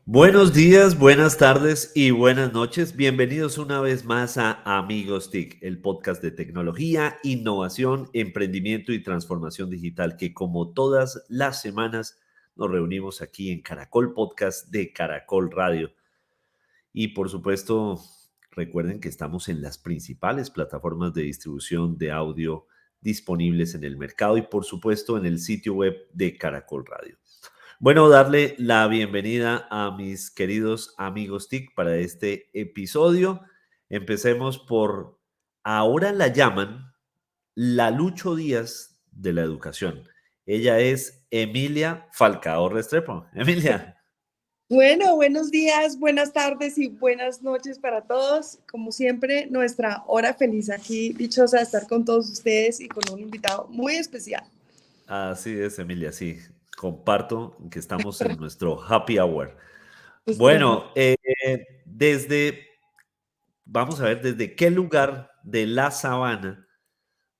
Buenos días, buenas tardes y buenas noches. Bienvenidos una vez más a Amigos TIC, el podcast de tecnología, innovación, emprendimiento y transformación digital que como todas las semanas nos reunimos aquí en Caracol Podcast de Caracol Radio. Y por supuesto, recuerden que estamos en las principales plataformas de distribución de audio disponibles en el mercado y por supuesto en el sitio web de Caracol Radio. Bueno, darle la bienvenida a mis queridos amigos TIC para este episodio. Empecemos por, ahora la llaman la Lucho Díaz de la educación. Ella es Emilia Falcao Restrepo. Emilia. Bueno, buenos días, buenas tardes y buenas noches para todos. Como siempre, nuestra hora feliz aquí, dichosa de estar con todos ustedes y con un invitado muy especial. Así es, Emilia, sí. Comparto que estamos en nuestro happy hour. Bueno, vamos a ver, ¿desde qué lugar de la sabana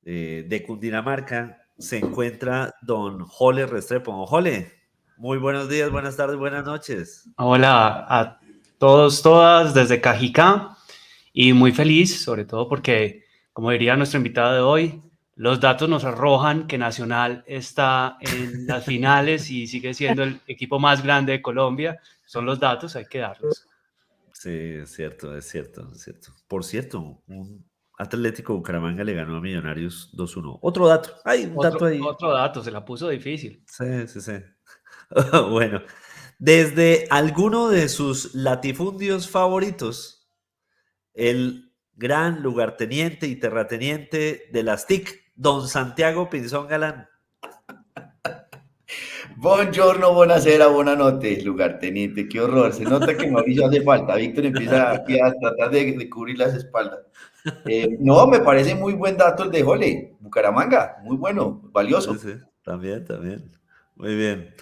de Cundinamarca se encuentra don Jole Restrepo? Don Jole, muy buenos días, buenas tardes, buenas noches. Hola a todos, todas desde Cajicá y muy feliz, sobre todo porque, como diría nuestro invitado de hoy, los datos nos arrojan que Nacional está en las finales y sigue siendo el equipo más grande de Colombia. Son los datos, hay que darlos. Sí, es cierto, es cierto, es cierto. Por cierto, un Atlético Bucaramanga le ganó a Millonarios 2-1. Otro dato, hay un dato ahí. Otro dato, se la puso difícil. Sí, sí, sí. Bueno, desde alguno de sus latifundios favoritos, el gran lugarteniente y terrateniente de las TIC, don Santiago Pinzón Galán. Buongiorno, buonasera, buonanotte, lugarteniente, qué horror. Se nota que Mauricio hace falta. Víctor empieza aquí a tratar de cubrir las espaldas. No, me parece muy buen dato el de Jole, Bucaramanga, muy bueno, valioso. Sí, también, también. Muy bien.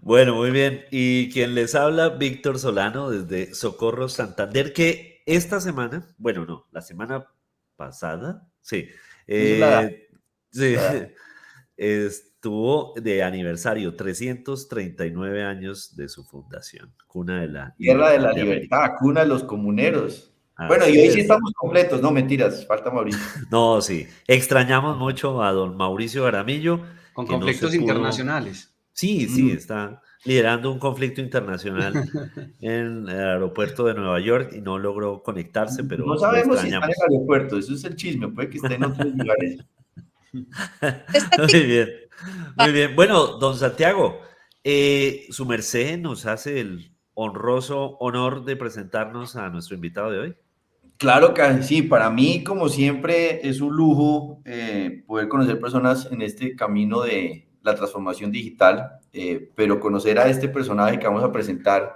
Bueno, muy bien. Y quien les habla, Víctor Solano, desde Socorro, Santander, que esta semana, bueno, no, la semana pasada, sí, Esa es la edad. sí, estuvo de aniversario, 339 años de su fundación, cuna de la Tierra de libertad la de América. libertad, cuna de los comuneros. Bueno, y Así hoy sí es. estamos completos, no mentiras, falta Mauricio. No, sí, extrañamos mucho a don Mauricio Aramillo, Con que no se conflictos pudo. internacionales. Sí, sí, está liderando un conflicto internacional en el aeropuerto de Nueva York y no logró conectarse, No pero lo sabemos si está en extrañamos. el aeropuerto, eso es el chisme, puede que esté en otros lugares. Muy bien, muy bien. Bueno, don Santiago, su merced nos hace el honroso honor de presentarnos a nuestro invitado de hoy. Claro que sí, para mí, como siempre, es un lujo poder conocer personas en este camino de la transformación digital, pero conocer a este personaje que vamos a presentar,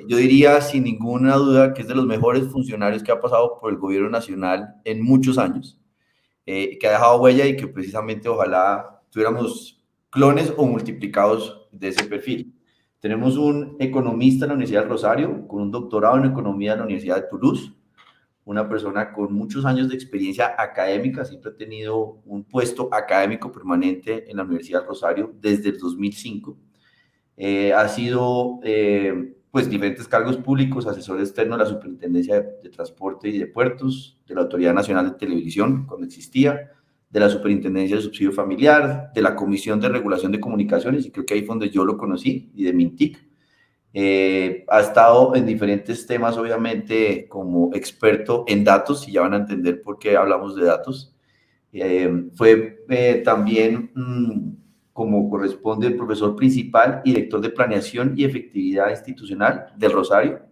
yo diría sin ninguna duda que es de los mejores funcionarios que ha pasado por el gobierno nacional en muchos años, que ha dejado huella y que precisamente ojalá tuviéramos clones o multiplicados de ese perfil. Tenemos un economista en la Universidad del Rosario, con un doctorado en economía en la Universidad de Toulouse, una persona con muchos años de experiencia académica, siempre ha tenido un puesto académico permanente en la Universidad del Rosario desde el 2005. Ha sido, pues, diferentes cargos públicos, asesor externo de la Superintendencia de Transporte y de Puertos, de la Autoridad Nacional de Televisión, cuando existía, de la Superintendencia de Subsidio Familiar, de la Comisión de Regulación de Comunicaciones, y creo que ahí fue donde yo lo conocí, y de Mintic. Ha estado en diferentes temas, obviamente, como experto en datos, y ya van a entender por qué hablamos de datos. Fue también, como corresponde, el profesor principal y director de Planeación y Efectividad Institucional del Rosario,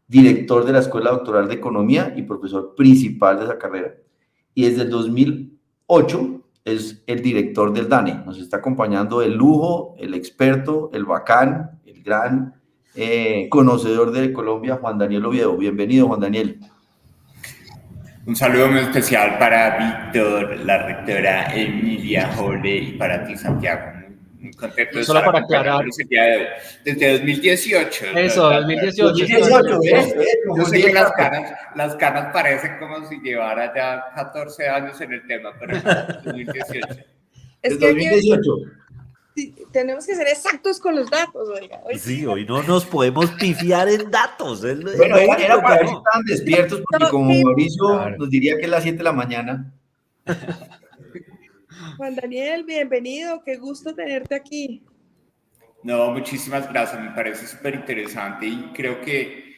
director de la Escuela Doctoral de Economía y profesor principal de esa carrera. Y desde el 2008 es el director del DANE. Nos está acompañando el lujo, el experto, el bacán, el gran conocedor de Colombia, Juan Daniel Oviedo. Bienvenido, Juan Daniel. Un saludo muy especial para Víctor, la rectora Emilia, Jole y para ti, Santiago. Muy contento de Solo estar para aclarar. el día de hoy. Desde 2018. Eso, 2018. 2018, Yo sé que las caras parecen como si llevara ya 14 años en el tema, pero no, 2018. Es que 2018. tenemos que ser exactos con los datos, oiga. Sí, hoy no nos podemos pifiar en datos. Bueno, era para ver si estaban despiertos, porque como Mauricio Claro. nos diría que es las 7 de la mañana. Juan Daniel, bienvenido, qué gusto tenerte aquí. No, muchísimas gracias, me parece súper interesante y creo que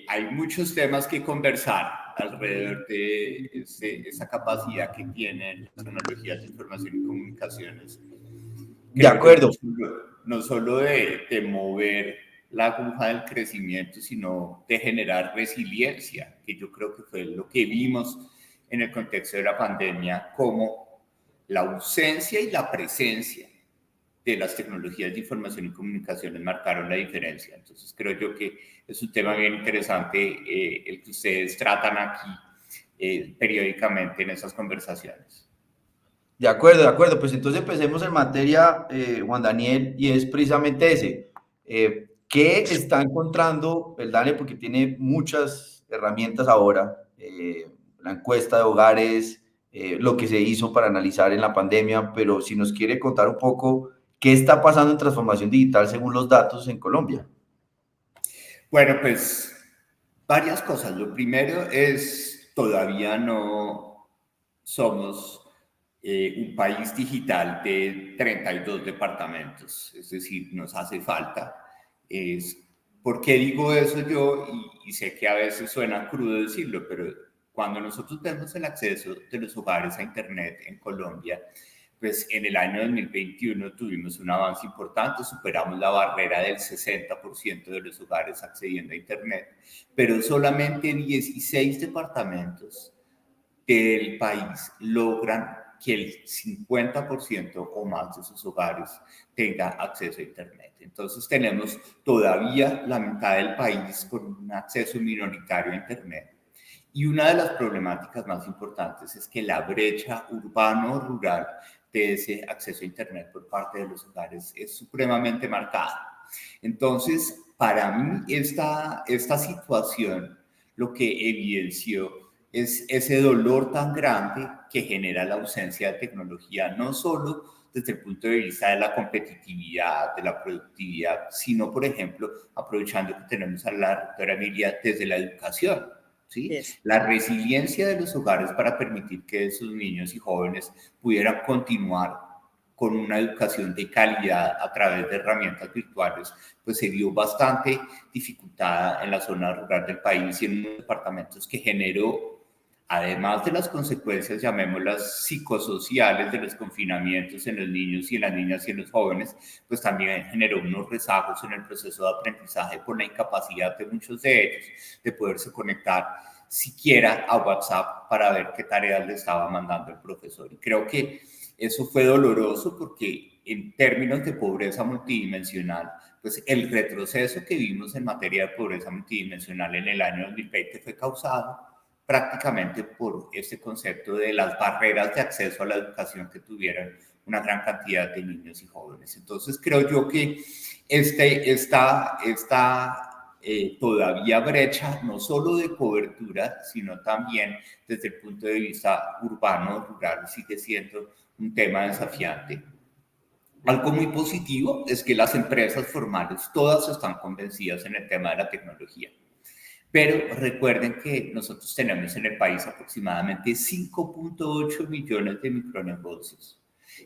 hay muchos temas que conversar alrededor de esa capacidad que tienen las tecnologías de información y comunicaciones. De acuerdo. No solo de mover la aguja del crecimiento, sino de generar resiliencia, que yo creo que fue lo que vimos en el contexto de la pandemia, como la ausencia y la presencia de las tecnologías de información y comunicaciones marcaron la diferencia. Entonces creo yo que es un tema bien interesante el que ustedes tratan aquí periódicamente en esas conversaciones. De acuerdo. Pues entonces empecemos en materia, Juan Daniel, y es precisamente ese. ¿Qué está encontrando el DANE? Porque tiene muchas herramientas ahora, la encuesta de hogares, lo que se hizo para analizar en la pandemia, pero si nos quiere contar un poco qué está pasando en transformación digital según los datos en Colombia. Bueno, pues varias cosas. Lo primero es, todavía no somos un país digital de 32 departamentos, es decir, nos hace falta. ¿Por qué digo eso yo? Y sé que a veces suena crudo decirlo, pero cuando nosotros vemos el acceso de los hogares a Internet en Colombia, pues en el año 2021 tuvimos un avance importante, superamos la barrera del 60% de los hogares accediendo a Internet, pero solamente 16 departamentos del país logran que el 50% o más de sus hogares tenga acceso a Internet. Entonces tenemos todavía la mitad del país con un acceso minoritario a Internet. Y una de las problemáticas más importantes es que la brecha urbano-rural de ese acceso a Internet por parte de los hogares es supremamente marcada. Entonces, para mí, esta situación lo que evidenció es ese dolor tan grande que genera la ausencia de tecnología, no solo desde el punto de vista de la competitividad, de la productividad, sino, por ejemplo, aprovechando que tenemos a la doctora Emilia, desde la educación. ¿Sí? Yes. La resiliencia de los hogares para permitir que esos niños y jóvenes pudieran continuar con una educación de calidad a través de herramientas virtuales, pues se vio bastante dificultada en la zona rural del país y en unos departamentos que generó, además de las consecuencias, llamémoslas psicosociales de los confinamientos en los niños y en las niñas y en los jóvenes, pues también generó unos rezagos en el proceso de aprendizaje por la incapacidad de muchos de ellos de poderse conectar siquiera a WhatsApp para ver qué tareas le estaba mandando el profesor. Y creo que eso fue doloroso porque en términos de pobreza multidimensional, pues el retroceso que vimos en materia de pobreza multidimensional en el año 2020 fue causado prácticamente por este concepto de las barreras de acceso a la educación que tuvieron una gran cantidad de niños y jóvenes. Entonces creo yo que esta todavía brecha, no solo de cobertura, sino también desde el punto de vista urbano, rural, sigue siendo un tema desafiante. Algo muy positivo es que las empresas formales todas están convencidas en el tema de la tecnología. Pero recuerden que nosotros tenemos en el país aproximadamente 5.8 millones de micronegocios,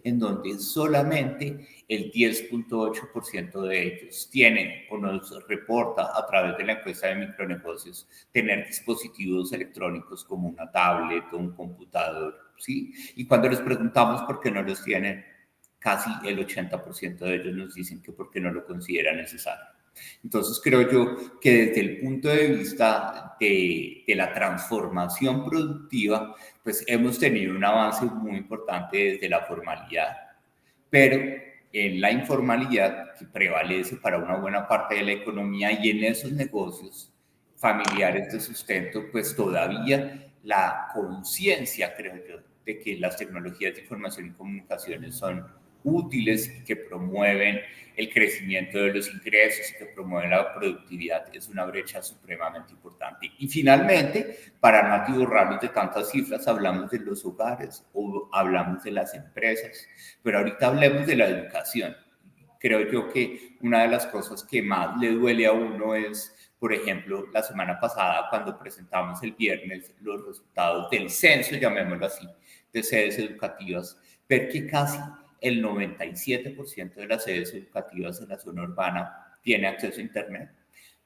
en donde solamente el 10.8% de ellos tienen o nos reporta a través de la encuesta de micronegocios tener dispositivos electrónicos como una tablet o un computador, ¿sí? Y cuando les preguntamos por qué no los tienen, casi el 80% de ellos nos dicen que porque no lo consideran necesario. Entonces creo yo que desde el punto de vista de la transformación productiva, pues hemos tenido un avance muy importante desde la formalidad, pero en la informalidad que prevalece para una buena parte de la economía y en esos negocios familiares de sustento, pues todavía la conciencia, creo yo, de que las tecnologías de información y comunicaciones son útiles y que promueven el crecimiento de los ingresos y que promueven la productividad. Es una brecha supremamente importante. Y finalmente, para no atiborrarnos de tantas cifras, hablamos de los hogares o hablamos de las empresas, pero ahorita hablemos de la educación. Creo yo que una de las cosas que más le duele a uno es, por ejemplo, la semana pasada cuando presentamos el viernes los resultados del censo, llamémoslo así, de sedes educativas, ver que casi el 97% de las sedes educativas en la zona urbana tiene acceso a Internet,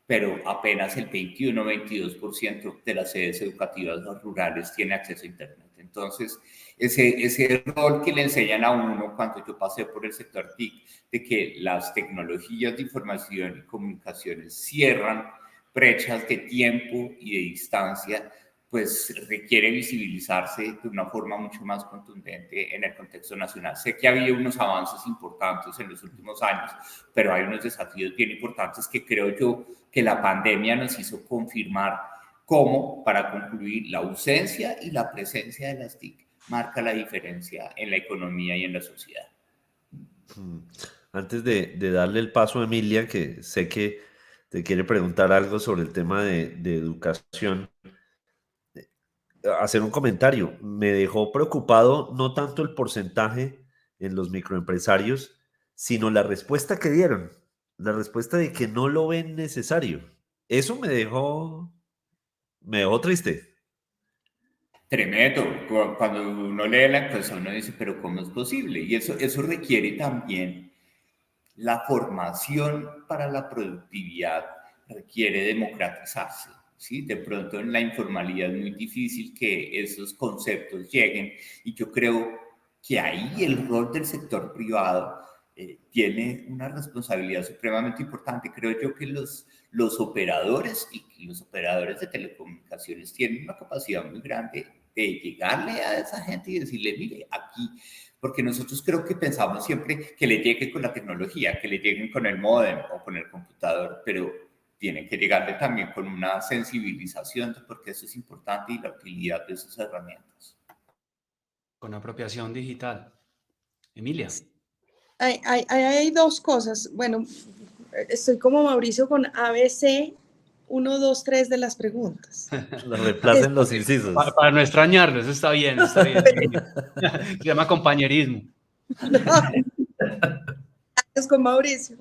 pero apenas el 21-22% de las sedes educativas rurales tiene acceso a Internet. Entonces, ese rol que le enseñan a uno cuando yo pasé por el sector TIC, de que las tecnologías de información y comunicaciones cierran brechas de tiempo y de distancia, pues requiere visibilizarse de una forma mucho más contundente en el contexto nacional. Sé que ha habido unos avances importantes en los últimos años, pero hay unos desafíos bien importantes que creo yo que la pandemia nos hizo confirmar cómo, para concluir, la ausencia y la presencia de las TIC marca la diferencia en la economía y en la sociedad. Antes de darle el paso a Emilia, que sé que te quiere preguntar algo sobre el tema de educación, hacer un comentario. Me dejó preocupado no tanto el porcentaje en los microempresarios, sino la respuesta que dieron, la respuesta de que no lo ven necesario. Eso me dejó triste. Tremendo. Cuando uno lee la encuesta, uno dice, pero ¿cómo es posible? Y eso requiere también la formación para la productividad, requiere democratizarse. ¿Sí? De pronto en la informalidad es muy difícil que esos conceptos lleguen y yo creo que ahí el rol del sector privado tiene una responsabilidad supremamente importante. Creo yo que los operadores y los operadores de telecomunicaciones tienen una capacidad muy grande de llegarle a esa gente y decirle, mire, aquí, porque nosotros creo que pensamos siempre que le lleguen con la tecnología, que le lleguen con el módem o con el computador, pero tienen que llegarle también con una sensibilización de por qué eso es importante y la utilidad de esas herramientas. Con apropiación digital. Emilia. Hay dos cosas. Bueno, estoy como Mauricio con ABC 1, 2, 3 de las preguntas. Lo reemplacen los incisos. Para no extrañarlo, eso está bien, está bien. Se llama compañerismo. Es con Mauricio.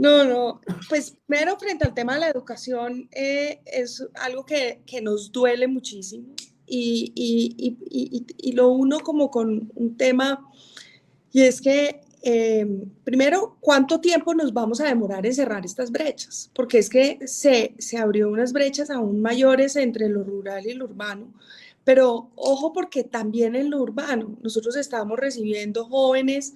No, pues primero frente al tema de la educación es algo que nos duele muchísimo y lo uno como con un tema y es que primero, ¿cuánto tiempo nos vamos a demorar en cerrar estas brechas? Porque es que se abrió unas brechas aún mayores entre lo rural y lo urbano, pero ojo porque también en lo urbano nosotros estamos recibiendo jóvenes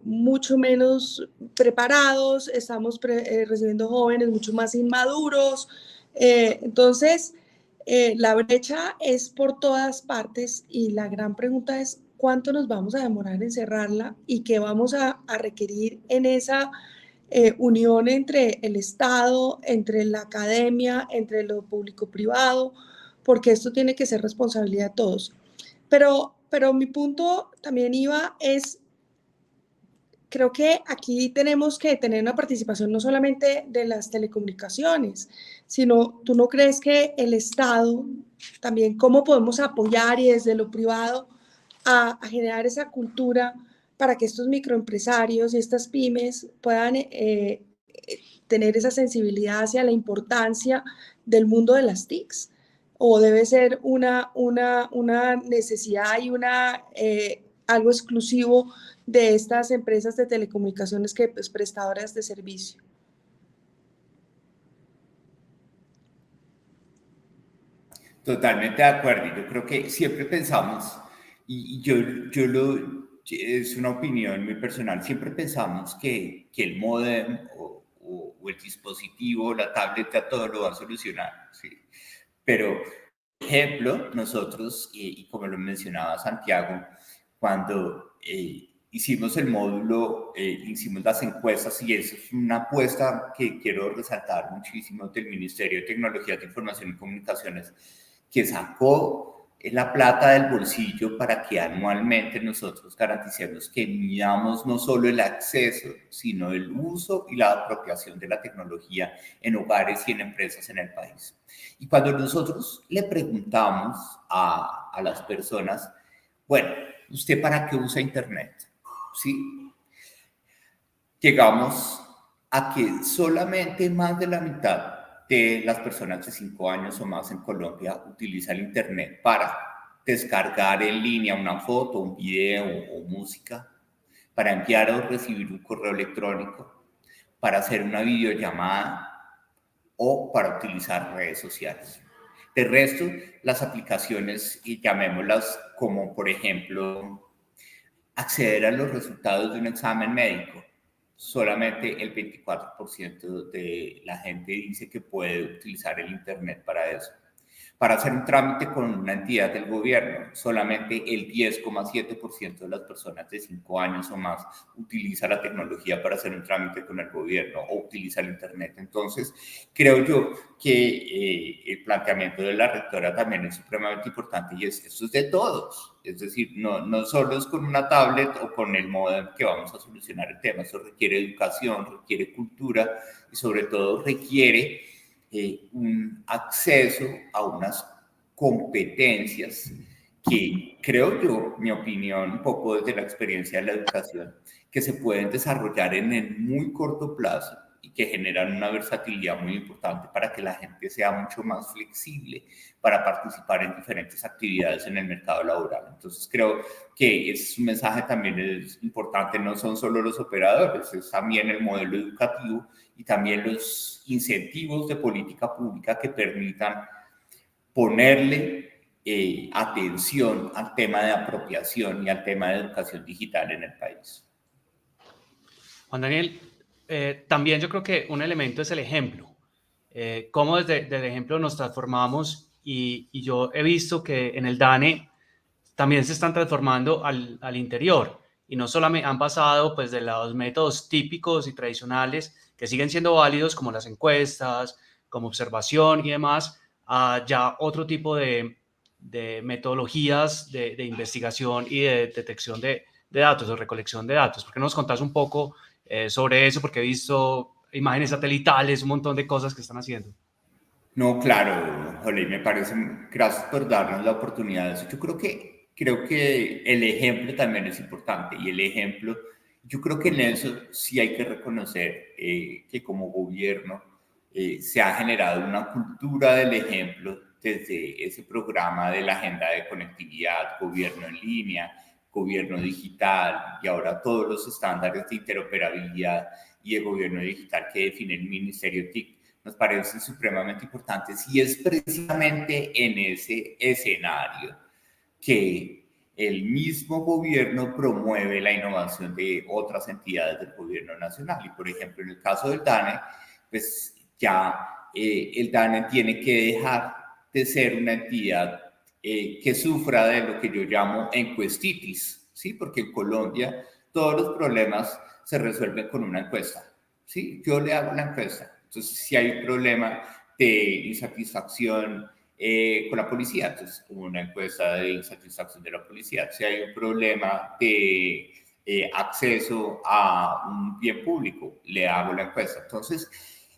mucho menos preparados, estamos recibiendo jóvenes mucho más inmaduros, entonces la brecha es por todas partes y la gran pregunta es cuánto nos vamos a demorar en cerrarla y qué vamos a requerir en esa unión entre el Estado, entre la academia, entre lo público-privado, porque esto tiene que ser responsabilidad de todos. Pero mi punto también iba es, creo que aquí tenemos que tener una participación no solamente de las telecomunicaciones, sino tú no crees que el Estado también cómo podemos apoyar y desde lo privado a generar esa cultura para que estos microempresarios y estas pymes puedan tener esa sensibilidad hacia la importancia del mundo de las TICs? ¿O debe ser una necesidad y algo exclusivo de estas empresas de telecomunicaciones que pues, prestadoras de servicio? Totalmente de acuerdo. Yo creo que siempre pensamos, y es una opinión muy personal, siempre pensamos que el módem o el dispositivo, la tableta, todo lo va a solucionar. ¿Sí? Pero, por ejemplo, nosotros, y como lo mencionaba Santiago, cuando hicimos el módulo, hicimos las encuestas, y eso es una apuesta que quiero resaltar muchísimo del Ministerio de Tecnología de Información y Comunicaciones, que sacó la plata del bolsillo para que anualmente nosotros garanticemos que midamos no solo el acceso, sino el uso y la apropiación de la tecnología en hogares y en empresas en el país. Y cuando nosotros le preguntamos a las personas, bueno, ¿usted para qué usa Internet? ¿Sí? Llegamos a que solamente más de la mitad de las personas de 5 años o más en Colombia utiliza el Internet para descargar en línea una foto, un video o música, para enviar o recibir un correo electrónico, para hacer una videollamada o para utilizar redes sociales. De resto, las aplicaciones, y llamémoslas como, por ejemplo, acceder a los resultados de un examen médico, solamente el 24% de la gente dice que puede utilizar el Internet para eso. Para hacer un trámite con una entidad del gobierno, solamente el 10,7% de las personas de 5 años o más utiliza la tecnología para hacer un trámite con el gobierno o utiliza el Internet. Entonces, creo yo que el planteamiento de la rectora también es supremamente importante y esto es de todos. Es decir, no solo es con una tablet o con el modem que vamos a solucionar el tema. Eso requiere educación, requiere cultura y sobre todo requiere un acceso a unas competencias que creo yo, mi opinión, un poco desde la experiencia de la educación, que se pueden desarrollar en el muy corto plazo y que generan una versatilidad muy importante para que la gente sea mucho más flexible para participar en diferentes actividades en el mercado laboral. Entonces creo que ese mensaje también es importante, no son solo los operadores, es también el modelo educativo y también los incentivos de política pública que permitan ponerle atención al tema de apropiación y al tema de educación digital en el país. Juan Daniel, también yo creo que un elemento es el ejemplo. Cómo desde el ejemplo nos transformamos y yo he visto que en el DANE también se están transformando al interior y no solamente han pasado pues de los métodos típicos y tradicionales que siguen siendo válidos como las encuestas, como observación y demás, a ya otro tipo de metodologías de investigación y de detección de datos, de recolección de datos. ¿Por qué no nos contás un poco sobre eso? Porque he visto imágenes satelitales, un montón de cosas que están haciendo. No, claro, Jolé, me parece, gracias por darnos la oportunidad de eso. Yo creo que el ejemplo también es importante y el ejemplo, yo creo que en eso sí hay que reconocer que como gobierno se ha generado una cultura del ejemplo desde ese programa de la Agenda de Conectividad, Gobierno en Línea, Gobierno Digital y ahora todos los estándares de interoperabilidad y de gobierno digital que define el Ministerio TIC. Nos parecen supremamente importantes y es precisamente en ese escenario que el mismo gobierno promueve la innovación de otras entidades del gobierno nacional. Y por ejemplo, en el caso del DANE, pues ya el DANE tiene que dejar de ser una entidad que sufra de lo que yo llamo encuestitis, ¿sí? Porque en Colombia todos los problemas se resuelven con una encuesta, ¿sí? Yo le hago la encuesta. Entonces, si hay un problema de insatisfacción con la policía, entonces una encuesta de insatisfacción de la policía. Si hay un problema de acceso a un bien público, le hago la encuesta. Entonces,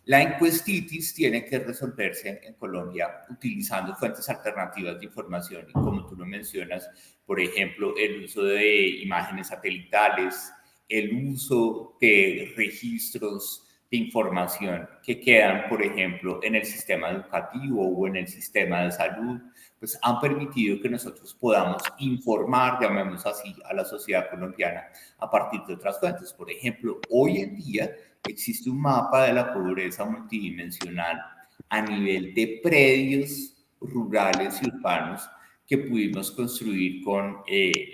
la encuestitis tiene que resolverse en Colombia utilizando fuentes alternativas de información y como tú lo mencionas, por ejemplo, el uso de imágenes satelitales, el uso de registros de información que quedan, por ejemplo, en el sistema educativo o en el sistema de salud, pues han permitido que nosotros podamos informar, llamemos así, a la sociedad colombiana a partir de otras fuentes. Por ejemplo, hoy en día existe un mapa de la pobreza multidimensional a nivel de predios rurales y urbanos que pudimos construir con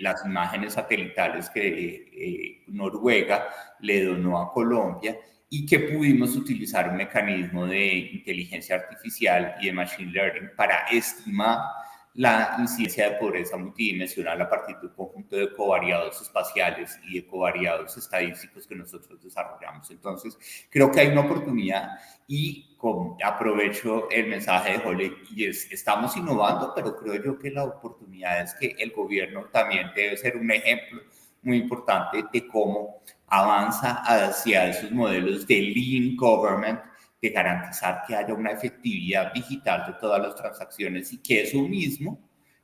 las imágenes satelitales que Noruega le donó a Colombia y que pudimos utilizar un mecanismo de inteligencia artificial y de machine learning para estimar la incidencia de pobreza multidimensional a partir de un conjunto de covariados espaciales y de covariados estadísticos que nosotros desarrollamos. Entonces, creo que hay una oportunidad y aprovecho el mensaje de Jole, y estamos innovando, pero creo yo que la oportunidad es que el gobierno también debe ser un ejemplo muy importante de cómo avanza hacia esos modelos de lean government, de garantizar que haya una efectividad digital de todas las transacciones y que eso mismo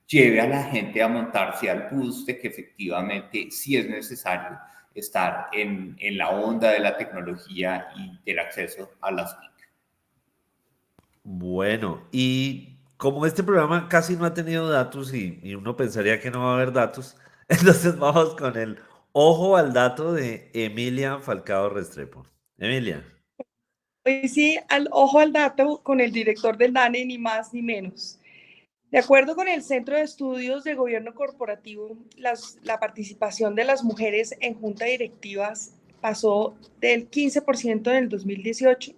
lleve a la gente a montarse al bus de que efectivamente sí es necesario estar en la onda de la tecnología y del acceso a las TIC. Bueno, y como este programa casi no ha tenido datos y uno pensaría que no va a haber datos, entonces vamos con el ojo al dato de Emilia Falcao Restrepo. Emilia. Hoy sí, ojo al dato con el director del DANE, ni más ni menos. De acuerdo con el Centro de Estudios de Gobierno Corporativo, la participación de las mujeres en juntas directivas pasó del 15% en el 2018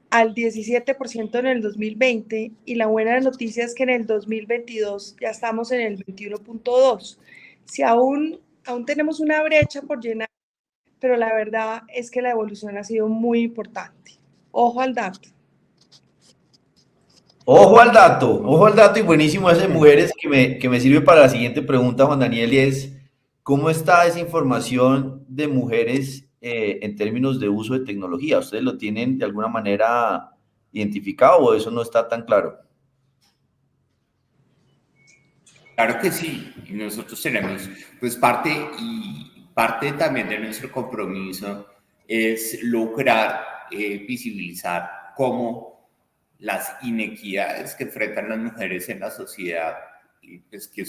al 17% en el 2020, y la buena noticia es que en el 2022 ya estamos en el 21.2%. Si aún tenemos una brecha por llenar, pero la verdad es que la evolución ha sido muy importante. Ojo al dato. Ojo al dato y buenísimo ese mujeres que me sirve para la siguiente pregunta, Juan Daniel, y es, ¿cómo está esa información de mujeres en términos de uso de tecnología? ¿Ustedes lo tienen de alguna manera identificado o eso no está tan claro? Claro que sí, y nosotros tenemos pues parte también de nuestro compromiso es lograr visibilizar cómo las inequidades que enfrentan las mujeres en la sociedad, y pues que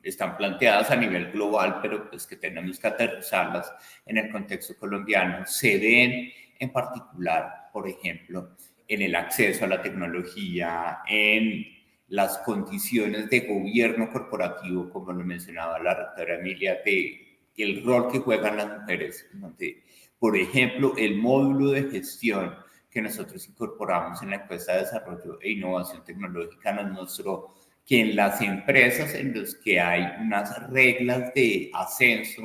están planteadas a nivel global, pero pues que tenemos que aterrizarlas en el contexto colombiano, se ven en particular, por ejemplo, en el acceso a la tecnología, en las condiciones de gobierno corporativo, como lo mencionaba la doctora Emilia, de el rol que juegan las mujeres, donde, por ejemplo, el módulo de gestión que nosotros incorporamos en la encuesta de desarrollo e innovación tecnológica nos mostró que en las empresas en las que hay unas reglas de ascenso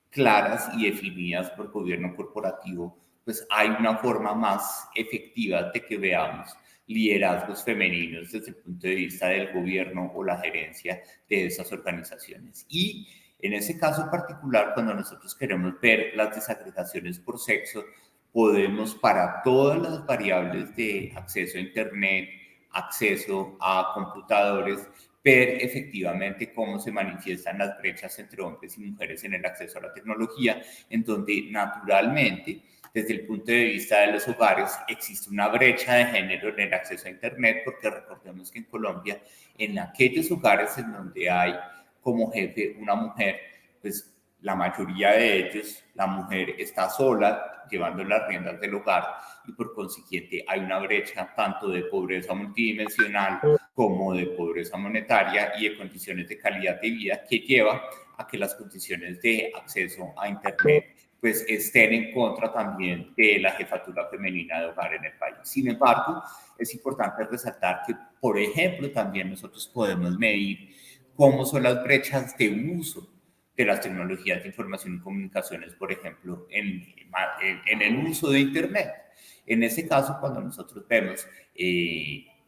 claras y definidas por gobierno corporativo, pues hay una forma más efectiva de que veamos liderazgos femeninos desde el punto de vista del gobierno o la gerencia de esas organizaciones. Y en ese caso particular, cuando nosotros queremos ver las desagregaciones por sexo, podemos para todas las variables de acceso a Internet, acceso a computadores, ver efectivamente cómo se manifiestan las brechas entre hombres y mujeres en el acceso a la tecnología, en donde naturalmente, desde el punto de vista de los hogares, existe una brecha de género en el acceso a Internet, porque recordemos que en Colombia, en aquellos hogares en donde hay como jefe una mujer, pues la mayoría de ellos, la mujer está sola llevando las riendas del hogar y por consiguiente hay una brecha tanto de pobreza multidimensional como de pobreza monetaria y de condiciones de calidad de vida que lleva a que las condiciones de acceso a Internet pues estén en contra también de la jefatura femenina de hogar en el país. Sin embargo, es importante resaltar que, por ejemplo, también nosotros podemos medir cómo son las brechas de uso de las tecnologías de información y comunicaciones, por ejemplo, en el uso de Internet. En ese caso, cuando nosotros vemos,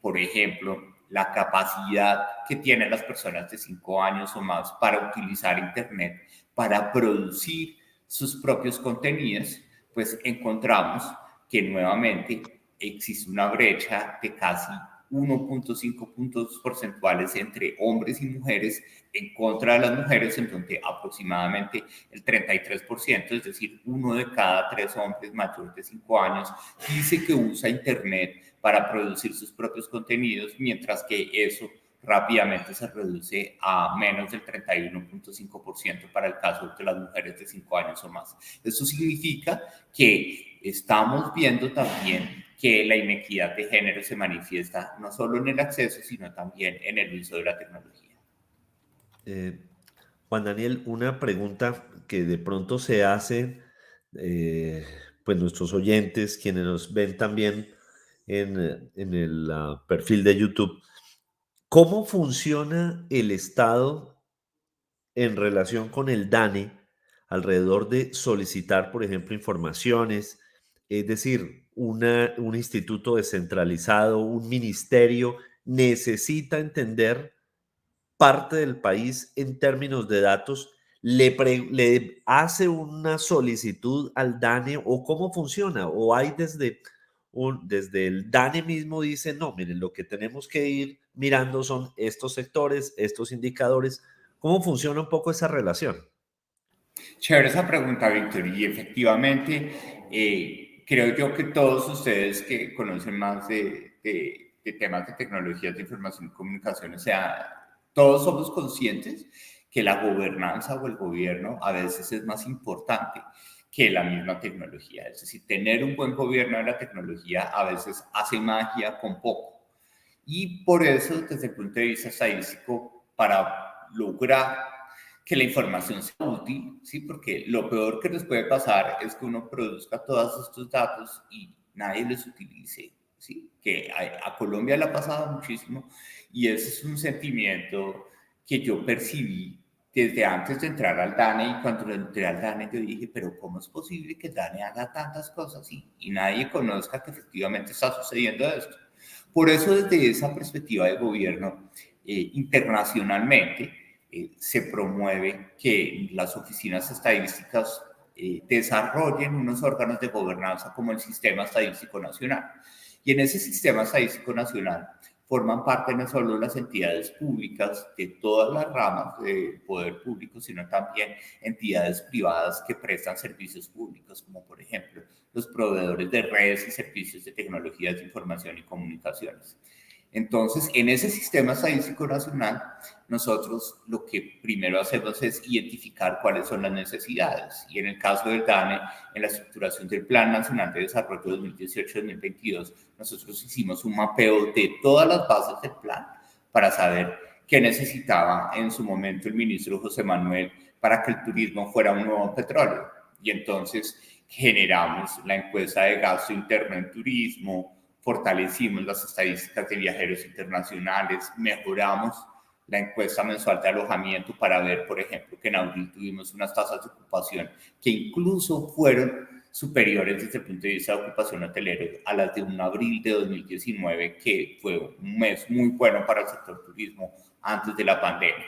por ejemplo, la capacidad que tienen las personas de 5 años o más para utilizar Internet, para producir sus propios contenidos, pues encontramos que nuevamente existe una brecha de casi 1.5 puntos porcentuales entre hombres y mujeres en contra de las mujeres, en donde aproximadamente el 33%, es decir, 1 de cada 3 hombres mayores de 5 años, dice que usa Internet para producir sus propios contenidos, mientras que eso rápidamente se reduce a menos del 31.5% para el caso de las mujeres de 5 años o más. Eso significa que estamos viendo también que la inequidad de género se manifiesta no solo en el acceso, sino también en el uso de la tecnología. Juan Daniel, una pregunta que de pronto se hace, pues nuestros oyentes, quienes nos ven también en el perfil de YouTube. ¿Cómo funciona el Estado en relación con el DANE alrededor de solicitar, por ejemplo, informaciones? Es decir, un instituto descentralizado, un ministerio, necesita entender parte del país en términos de datos, le hace una solicitud al DANE o cómo funciona, o hay desde el DANE mismo dice, no, miren, lo que tenemos que ir mirando son estos sectores, estos indicadores. ¿Cómo funciona un poco esa relación? Chévere esa pregunta, Víctor. Y efectivamente, creo yo que todos ustedes que conocen más de temas de tecnologías de información y comunicaciones, o sea, todos somos conscientes que la gobernanza o el gobierno a veces es más importante que la misma tecnología. Es decir, tener un buen gobierno de la tecnología a veces hace magia con poco. Y por eso, desde el punto de vista estadístico, para lograr que la información sea útil, ¿sí? Porque lo peor que nos puede pasar es que uno produzca todos estos datos y nadie los utilice, ¿sí? Que a Colombia le ha pasado muchísimo y ese es un sentimiento que yo percibí desde antes de entrar al DANE, y cuando entré al DANE yo dije, pero ¿cómo es posible que el DANE haga tantas cosas y nadie conozca que efectivamente está sucediendo esto? Por eso, desde esa perspectiva de gobierno, internacionalmente, se promueve que las oficinas estadísticas desarrollen unos órganos de gobernanza como el Sistema Estadístico Nacional. Y en ese Sistema Estadístico Nacional forman parte no solo las entidades públicas de todas las ramas del poder público, sino también entidades privadas que prestan servicios públicos, como por ejemplo los proveedores de redes y servicios de tecnologías de información y comunicaciones. Entonces, en ese Sistema Estadístico Nacional, nosotros lo que primero hacemos es identificar cuáles son las necesidades. Y en el caso del DANE, en la estructuración del Plan Nacional de Desarrollo 2018-2022, nosotros hicimos un mapeo de todas las bases del plan para saber qué necesitaba en su momento el ministro José Manuel para que el turismo fuera un nuevo petróleo. Y entonces generamos la encuesta de gasto interno en turismo, fortalecimos las estadísticas de viajeros internacionales, mejoramos la encuesta mensual de alojamiento para ver, por ejemplo, que en abril tuvimos unas tasas de ocupación que incluso fueron superiores desde el punto de vista de ocupación hotelera a las de un abril de 2019, que fue un mes muy bueno para el sector turismo antes de la pandemia.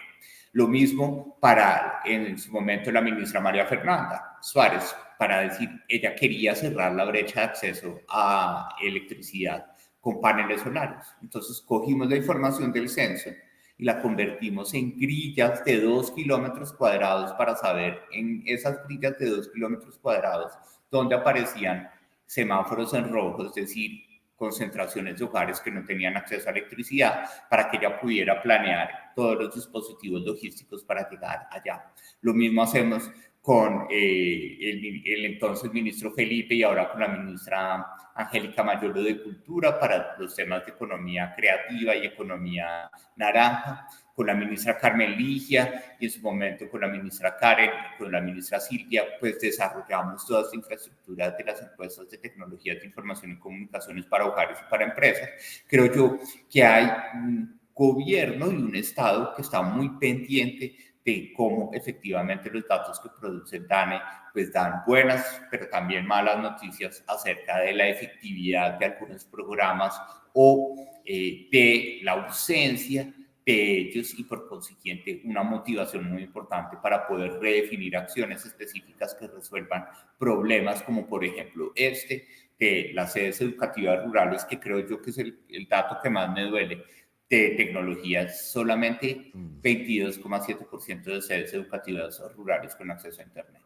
Lo mismo para, en su momento, la ministra María Fernanda Suárez, para decir, ella quería cerrar la brecha de acceso a electricidad con paneles solares. Entonces, cogimos la información del censo y la convertimos en grillas de 2 kilómetros cuadrados para saber en esas grillas de 2 kilómetros cuadrados dónde aparecían semáforos en rojo, es decir, concentraciones de hogares que no tenían acceso a electricidad, para que ella pudiera planear todos los dispositivos logísticos para llegar allá. Lo mismo hacemos con el entonces ministro Felipe y ahora con la ministra Angélica Mayolo de Cultura para los temas de economía creativa y economía naranja, con la ministra Carmen Ligia y en su momento con la ministra Karen, con la ministra Silvia, pues desarrollamos toda esta infraestructura de las encuestas de tecnologías de información y comunicaciones para hogares y para empresas. Creo yo que hay un gobierno y un Estado que está muy pendiente de cómo efectivamente los datos que produce el DANE pues dan buenas, pero también malas noticias acerca de la efectividad de algunos programas o de la ausencia de ellos y por consiguiente una motivación muy importante para poder redefinir acciones específicas que resuelvan problemas como por ejemplo de las sedes educativas rurales, que creo yo que es el dato que más me duele, de tecnologías, solamente 22,7% de sedes educativas rurales con acceso a Internet.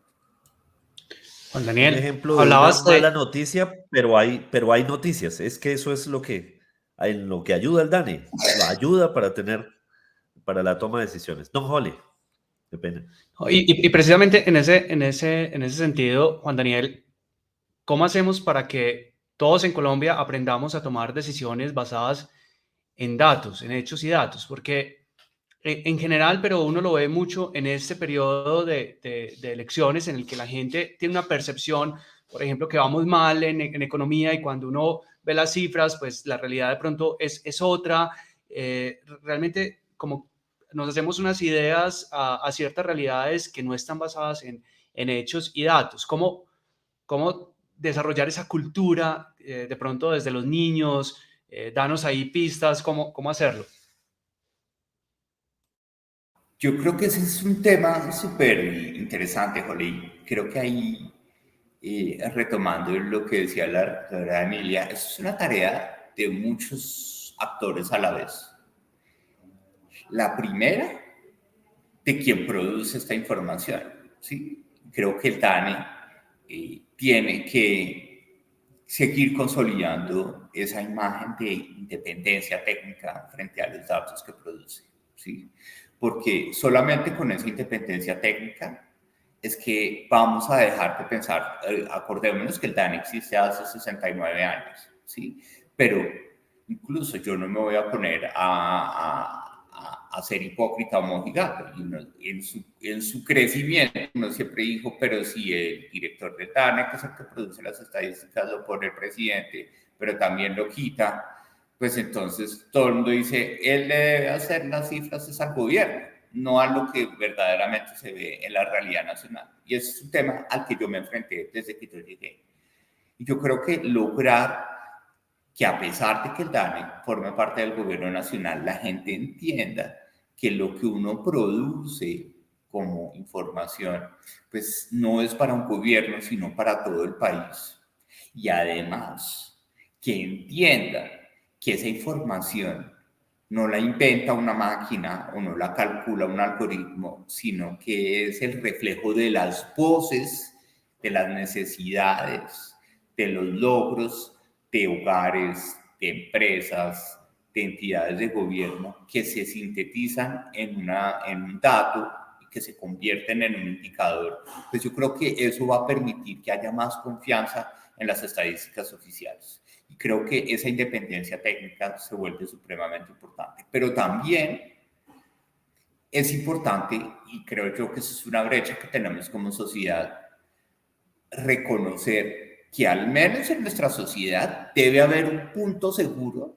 Juan Daniel, Un ejemplo de una hablabas mala de... noticia, pero hay noticias. Es que eso es en lo que ayuda el DANE. Lo ayuda para la toma de decisiones. Don Holly, qué pena. Y precisamente en ese sentido, Juan Daniel, ¿cómo hacemos para que todos en Colombia aprendamos a tomar decisiones basadas en datos, en hechos y datos? Porque en general, pero uno lo ve mucho en este periodo de elecciones en el que la gente tiene una percepción, por ejemplo, que vamos mal en economía y cuando uno ve las cifras, pues la realidad de pronto es otra. realmente como nos hacemos unas ideas a ciertas realidades que no están basadas en hechos y datos. ¿Cómo desarrollar esa cultura de pronto desde los niños? Danos ahí pistas, ¿cómo hacerlo? Yo creo que ese es un tema súper interesante, Jolly. Creo que ahí, retomando lo que decía la doctora Emilia, es una tarea de muchos actores a la vez. La primera, de quien produce esta información, ¿sí? Creo que el DANE tiene que seguir consolidando esa imagen de independencia técnica frente a los datos que produce, ¿sí? Porque solamente con esa independencia técnica es que vamos a dejar de pensar, acordémonos que el DANE existe hace 69 años, ¿sí? Pero incluso yo no me voy a poner a ser hipócrita o mojigato. En su crecimiento, uno siempre dijo, pero si el director del DANE, que es el que produce las estadísticas, lo pone el presidente, pero también lo quita, pues entonces todo el mundo dice, él le debe hacer las cifras es al gobierno, no a lo que verdaderamente se ve en la realidad nacional. Y ese es un tema al que yo me enfrenté desde que yo llegué. Y yo creo que lograr que a pesar de que el DANE forme parte del gobierno nacional, la gente entienda que lo que uno produce como información, pues no es para un gobierno, sino para todo el país. Y además, que entienda que esa información no la inventa una máquina o no la calcula un algoritmo, sino que es el reflejo de las voces, de las necesidades, de los logros de hogares, de empresas, de entidades de gobierno que se sintetizan en un dato y que se convierten en un indicador. Pues yo creo que eso va a permitir que haya más confianza en las estadísticas oficiales. Y creo que esa independencia técnica se vuelve supremamente importante. Pero también es importante, y creo yo que eso es una brecha que tenemos como sociedad, reconocer que al menos en nuestra sociedad debe haber un punto seguro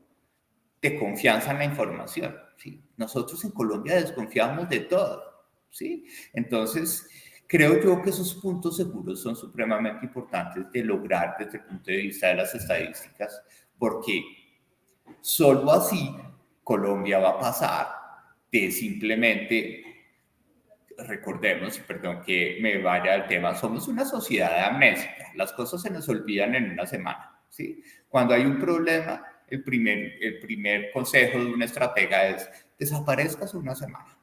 de confianza en la información, ¿sí? Nosotros en Colombia desconfiamos de todo, ¿sí? Entonces, creo yo que esos puntos seguros son supremamente importantes de lograr desde el punto de vista de las estadísticas, porque solo así Colombia va a pasar de simplemente, recordemos, perdón que me vaya al tema, somos una sociedad amnésica, las cosas se nos olvidan en una semana, ¿sí? Cuando hay un problema, el primer consejo de un estratega es desaparezcas una semana.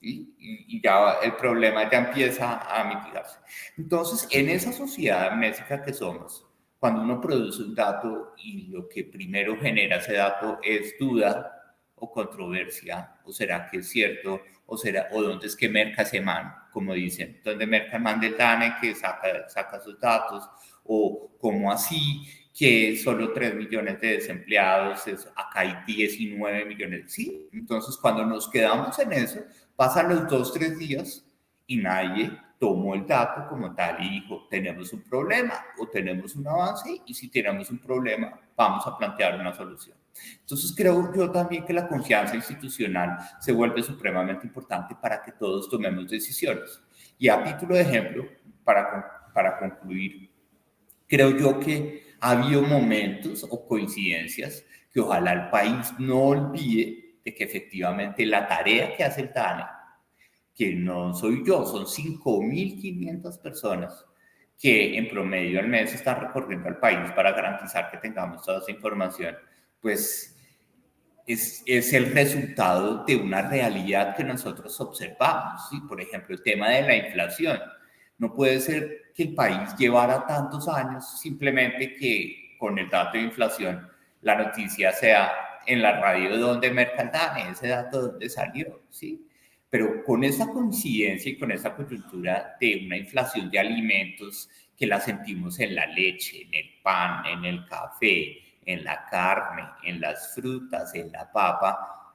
Y ya el problema ya empieza a mitigarse. Entonces, en esa sociedad amnésica que somos, cuando uno produce un dato y lo que primero genera ese dato es duda o controversia, o será que es cierto, o dónde es que merca ese man, como dicen, dónde merca el man del DANE que saca sus datos, o cómo así que solo 3 millones de desempleados, acá hay 19 millones, ¿sí? Entonces, cuando nos quedamos en eso, pasan los 2, 3 días y nadie tomó el dato como tal y dijo, tenemos un problema o tenemos un avance, y si tenemos un problema, vamos a plantear una solución. Entonces, creo yo también que la confianza institucional se vuelve supremamente importante para que todos tomemos decisiones. Y a título de ejemplo, para concluir, creo yo que ha habido momentos o coincidencias que ojalá el país no olvide de que efectivamente la tarea que hace el DANE, que no soy yo, son 5.500 personas que en promedio al mes están recorriendo al país para garantizar que tengamos toda esa información, pues es el resultado de una realidad que nosotros observamos, ¿sí? Por ejemplo, el tema de la inflación. No puede ser que el país llevara tantos años simplemente que con el dato de inflación la noticia sea en la radio donde merca el DANE, ese dato donde salió, ¿sí? Pero con esa coincidencia y con esa coyuntura de una inflación de alimentos que la sentimos en la leche, en el pan, en el café, en la carne, en las frutas, en la papa,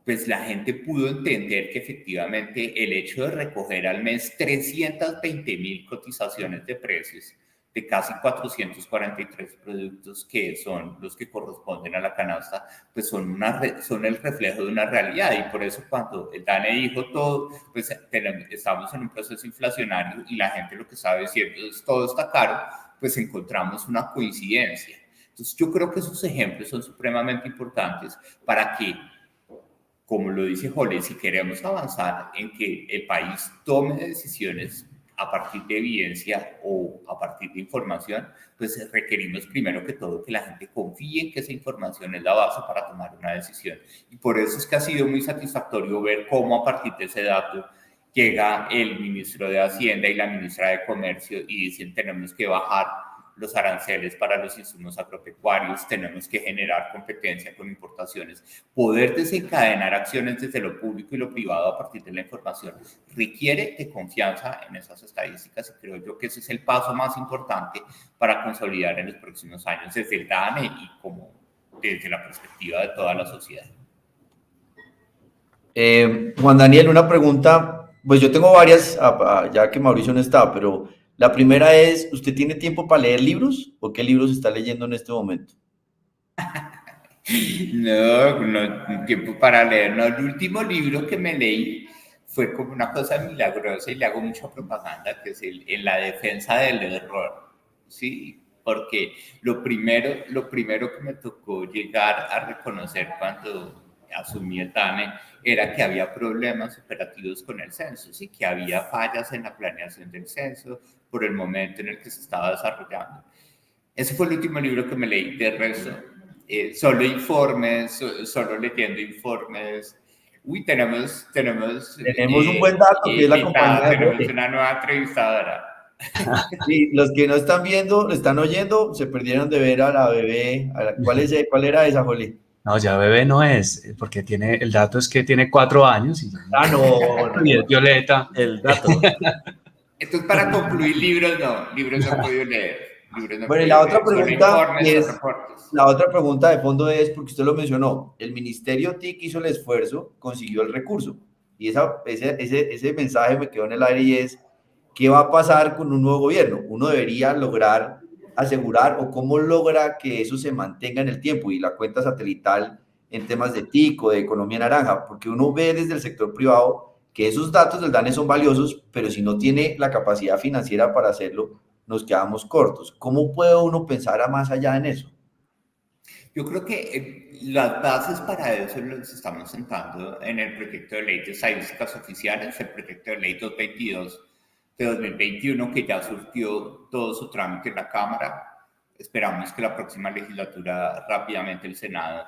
pues la gente pudo entender que efectivamente el hecho de recoger al mes 320.000 cotizaciones de precios de casi 443 productos que son los que corresponden a la canasta, pues son el reflejo de una realidad. Y por eso cuando el DANE dijo todo, pues estamos en un proceso inflacionario y la gente lo que está diciendo es todo está caro, pues encontramos una coincidencia. Entonces yo creo que esos ejemplos son supremamente importantes para que, como lo dice Jole, si queremos avanzar en que el país tome decisiones a partir de evidencia o a partir de información, pues requerimos primero que todo que la gente confíe en que esa información es la base para tomar una decisión. Y por eso es que ha sido muy satisfactorio ver cómo a partir de ese dato llega el ministro de Hacienda y la ministra de Comercio y dicen tenemos que bajar los aranceles para los insumos agropecuarios, tenemos que generar competencia con importaciones, poder desencadenar acciones desde lo público y lo privado a partir de la información requiere de confianza en esas estadísticas y creo yo que ese es el paso más importante para consolidar en los próximos años desde el DANE y como desde la perspectiva de toda la sociedad. Juan Daniel, una pregunta, pues yo tengo varias, ya que Mauricio no está, pero la primera es, ¿usted tiene tiempo para leer libros o qué libros está leyendo en este momento? No, tiempo para leer. No, el último libro que me leí fue como una cosa milagrosa y le hago mucha propaganda, que es en la defensa del error, ¿sí? Porque lo primero que me tocó llegar a reconocer cuando asumí el DANE era que había problemas operativos con el censo, ¿sí? Que había fallas en la planeación del censo por el momento en el que se estaba desarrollando. Ese fue el último libro que me leí. De resto, solo informes, solo leyendo informes. Uy, tenemos un buen dato, que es la compañía de tenemos una nueva entrevistadora. Sí, los que no están viendo, lo están oyendo, se perdieron de ver a la bebé. ¿Cuál era esa, Jolí? No, ya bebé no es, porque el dato es que tiene 4 años y y es Violeta. El dato. Entonces, para concluir, libros no he podido leer. Bueno, y la otra pregunta la otra pregunta de fondo es, porque usted lo mencionó, el Ministerio TIC hizo el esfuerzo, consiguió el recurso, y ese mensaje me quedó en el aire y es, ¿qué va a pasar con un nuevo gobierno? Uno debería lograr asegurar o cómo logra que eso se mantenga en el tiempo y la cuenta satelital en temas de TIC o de economía naranja, porque uno ve desde el sector privado que esos datos del DANE son valiosos, pero si no tiene la capacidad financiera para hacerlo, nos quedamos cortos. ¿Cómo puede uno pensar a más allá en eso? Yo creo que las bases para eso las estamos sentando en el proyecto de ley de estadísticas oficiales, el proyecto de ley 222 de 2021, que ya surtió todo su trámite en la Cámara. Esperamos que la próxima legislatura rápidamente el Senado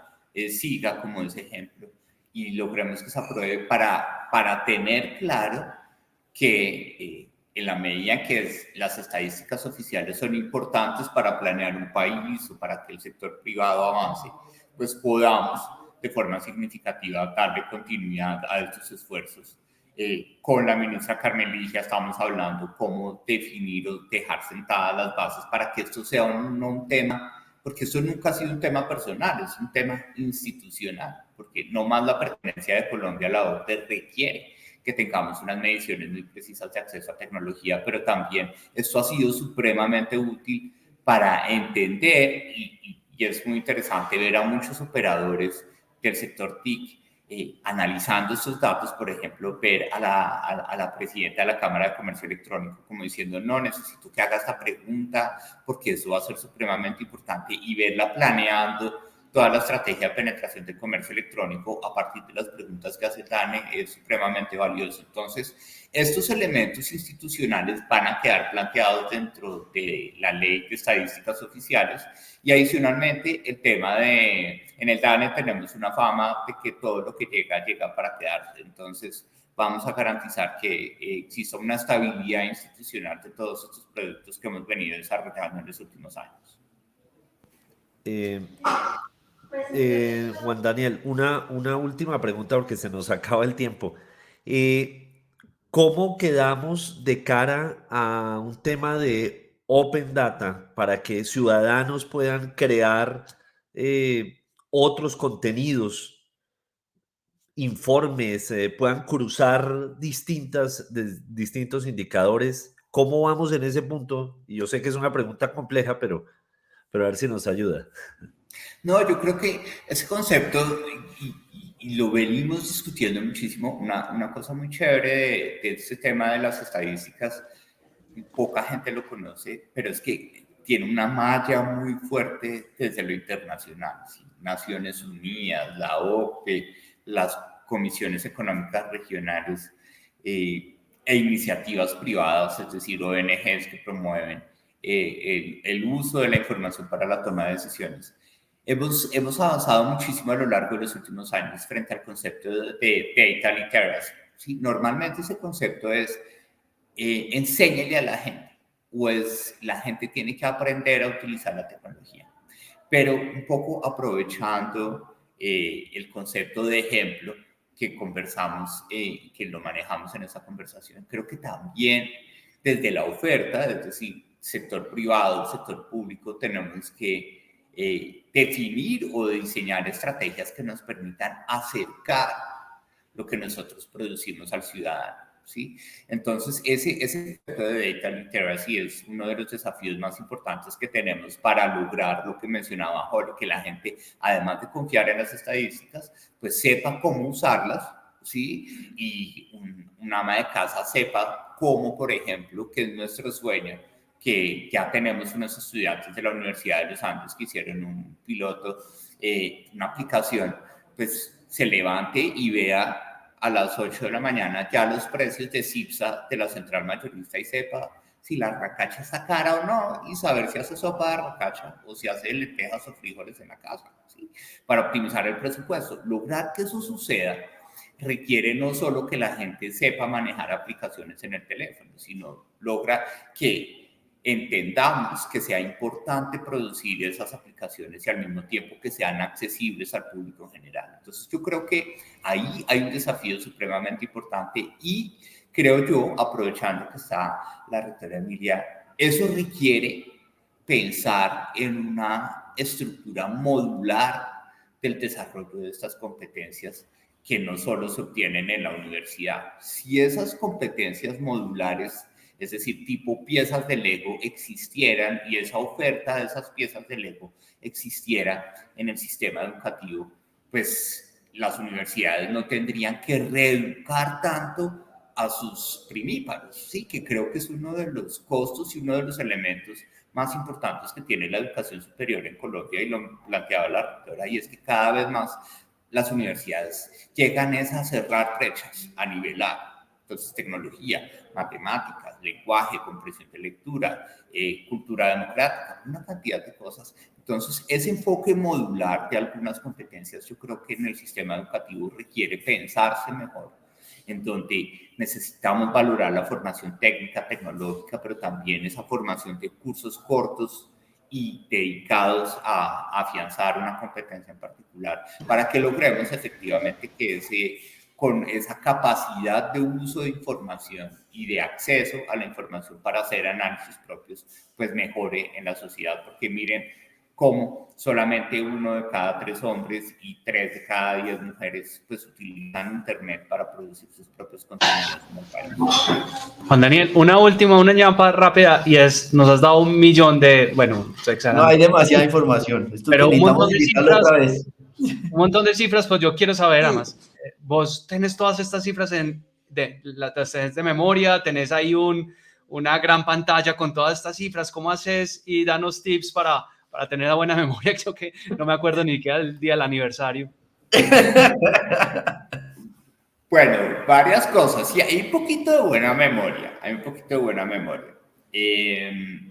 siga como ese ejemplo y logremos que se apruebe para tener claro que en la medida que las estadísticas oficiales son importantes para planear un país o para que el sector privado avance, pues podamos de forma significativa darle continuidad a estos esfuerzos. Con la ministra Carmen Ligia estamos hablando cómo definir o dejar sentadas las bases para que esto sea un tema, porque esto nunca ha sido un tema personal, es un tema institucional, porque no más la pertenencia de Colombia a la OCDE requiere que tengamos unas mediciones muy precisas de acceso a tecnología, pero también esto ha sido supremamente útil para entender, y es muy interesante ver a muchos operadores del sector TIC analizando estos datos, por ejemplo, ver a la presidenta de la Cámara de Comercio Electrónico como diciendo, no, necesito que haga esta pregunta porque eso va a ser supremamente importante, y verla planeando toda la estrategia de penetración del comercio electrónico a partir de las preguntas que hace DANE es supremamente valioso. Entonces, estos elementos institucionales van a quedar planteados dentro de la ley de estadísticas oficiales, y adicionalmente el tema en el DANE tenemos una fama de que todo lo que llega para quedarse. Entonces, vamos a garantizar que exista una estabilidad institucional de todos estos productos que hemos venido desarrollando en los últimos años. Juan Daniel, una última pregunta porque se nos acaba el tiempo. ¿Cómo quedamos de cara a un tema de Open Data para que ciudadanos puedan crear otros contenidos, informes, puedan cruzar distintos indicadores ¿Cómo vamos en ese punto? Y yo sé que es una pregunta compleja, pero a ver si nos ayuda. No, yo creo que ese concepto, y lo venimos discutiendo muchísimo, una cosa muy chévere de este tema de las estadísticas, poca gente lo conoce, pero es que tiene una malla muy fuerte desde lo internacional, ¿sí? Naciones Unidas, la OCDE, las comisiones económicas regionales e iniciativas privadas, es decir, ONGs que promueven el uso de la información para la toma de decisiones. Hemos avanzado muchísimo a lo largo de los últimos años frente al concepto de data literacy. ¿Sí? Normalmente ese concepto es enséñele a la gente, pues la gente tiene que aprender a utilizar la tecnología. Pero un poco aprovechando el concepto de ejemplo que conversamos, que lo manejamos en esa conversación, creo que también desde la oferta, es decir, sector privado, sector público, tenemos que definir o diseñar estrategias que nos permitan acercar lo que nosotros producimos al ciudadano. ¿Sí? Entonces, ese concepto de data literacy es uno de los desafíos más importantes que tenemos para lograr lo que mencionaba Jorge, que la gente, además de confiar en las estadísticas, pues sepa cómo usarlas, ¿sí? Y un ama de casa sepa cómo, por ejemplo, que es nuestro sueño, que ya tenemos unos estudiantes de la Universidad de los Andes que hicieron un piloto, una aplicación, pues se levante y vea a las 8 de la mañana ya los precios de CIPSA de la central mayorista y sepa si la racacha está cara o no y saber si hace sopa de racacha o si hace lentejas o frijoles en la casa, ¿sí? Para optimizar el presupuesto. Lograr que eso suceda requiere no solo que la gente sepa manejar aplicaciones en el teléfono, sino logra que entendamos que sea importante producir esas aplicaciones y al mismo tiempo que sean accesibles al público en general. Entonces yo creo que ahí hay un desafío supremamente importante y creo yo, aprovechando que está la rectora Emilia, eso requiere pensar en una estructura modular del desarrollo de estas competencias que no solo se obtienen en la universidad. Si esas competencias modulares, es decir, tipo piezas de Lego, existieran y esa oferta de esas piezas de Lego existiera en el sistema educativo, pues las universidades no tendrían que reeducar tanto a sus primíparos, ¿sí? Que creo que es uno de los costos y uno de los elementos más importantes que tiene la educación superior en Colombia, y lo planteaba la rectora, y es que cada vez más las universidades llegan a cerrar brechas, a nivelar. Entonces, tecnología, matemáticas, lenguaje, comprensión de lectura, cultura democrática, una cantidad de cosas. Entonces, ese enfoque modular de algunas competencias, yo creo que en el sistema educativo requiere pensarse mejor, en donde necesitamos valorar la formación técnica, tecnológica, pero también esa formación de cursos cortos y dedicados a afianzar una competencia en particular, para que logremos efectivamente que con esa capacidad de uso de información y de acceso a la información para hacer análisis propios, pues mejore en la sociedad. Porque miren cómo solamente 1 de cada 3 hombres y 3 de cada 10 mujeres pues utilizan internet para producir sus propios contenidos en el país. Juan Daniel, una ñapa rápida, y es, nos has dado 1.000.000 de, bueno, no hay demasiada información. Esto que pero un montón necesitamos de invitarlo cifras, otra vez. un montón de cifras, pues yo quiero saber, además, vos tenés todas estas cifras las tenés de memoria, tenés ahí una gran pantalla con todas estas cifras, ¿cómo haces? Y danos tips para tener la buena memoria, creo que no me acuerdo ni qué el día del aniversario. Bueno, varias cosas. Sí, hay un poquito de buena memoria,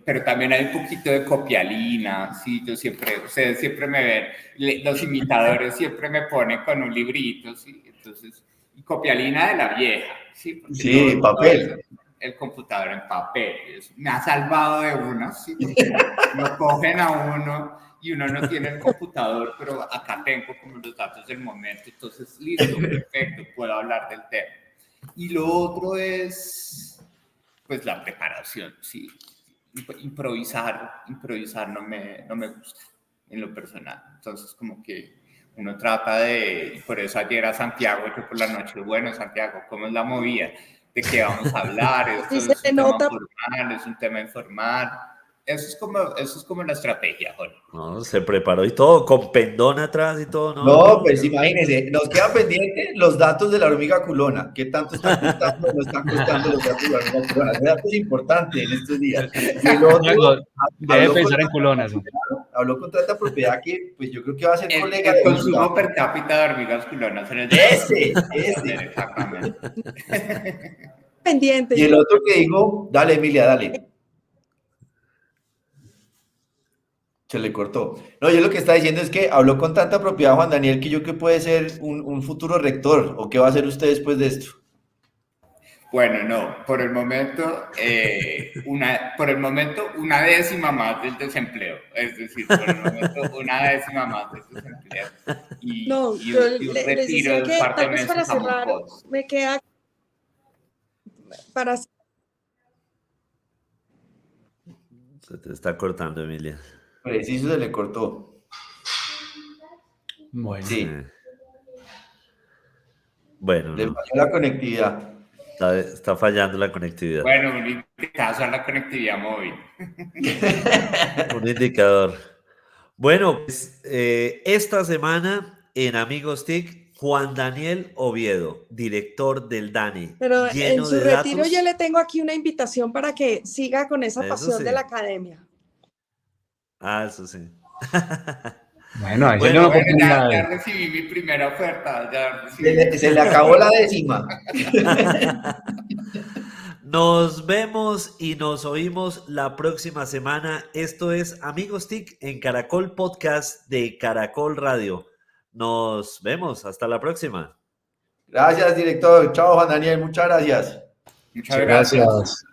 pero también hay un poquito de copialina. Sí, ustedes siempre me ven, los imitadores siempre me ponen con un librito, ¿sí? Entonces, y copialina de la vieja, ¿sí? Sí, papel. El computador en papel. Eso me ha salvado de unas, ¿sí? Porque lo cogen a uno y uno no tiene el computador, pero acá tengo como los datos del momento, entonces listo, perfecto, puedo hablar del tema. Y lo otro es, pues, la preparación, ¿sí? Improvisar no me gusta en lo personal, entonces como que uno trata de, por eso ayer a Santiago, yo por la noche, bueno, Santiago, ¿cómo es la movida? de qué vamos a hablar, esto Sí, es se un tema nota. formal, es un tema informal. Eso es como la estrategia, Jorge. No, se preparó y todo, con pendón atrás y todo, no, No, no, pues yo- imagínense, nos queda pendiente los datos de la hormiga culona. ¿Qué tanto están costando o no están costando los datos de la hormiga culona? Ese dato es importante en estos días. Y el otro, Diego, debe habló con pensar en tanta culonas. propiedad, habló con tanta propiedad que pues yo creo que va a ser colega El de consumo Hilda. per cápita de hormigas culonas en el Ese. Exactamente. Pendiente. Y el otro que dijo, dale Emilia, dale. Se le cortó. No, yo lo que está diciendo es que habló con tanta propiedad Juan Daniel que yo creo que puede ser un futuro rector. ¿O qué va a hacer usted después de esto? Bueno, no, por el momento, una décima más del desempleo. Es decir, por el momento, una décima más del desempleo. No, Y yo un les retiro decía de un que par de tal vez para meses a cerrar, Monpós. me queda para Se te está cortando, Emilia. Preciso se le cortó. Bueno, Sí, Bueno, le no, falló la conectividad. está fallando la conectividad. Bueno, un caso a la conectividad móvil. Un indicador. Bueno, pues, esta semana en Amigos TIC, Juan Daniel Oviedo, director del DANE, Pero en lleno su de retiro datos. yo le tengo aquí una invitación para que siga con esa Eso pasión sí. de la academia. Ah, eso sí. bueno, ahí se Bueno, le Bueno, una ya oportunidad. recibí mi primera oferta. Se le acabó la décima. Nos vemos y nos oímos la próxima semana. Esto es Amigos TIC en Caracol Podcast de Caracol Radio. Nos vemos. Hasta la próxima. Gracias, director. Chao, Juan Daniel. Muchas gracias. Muchas Muchas gracias. gracias.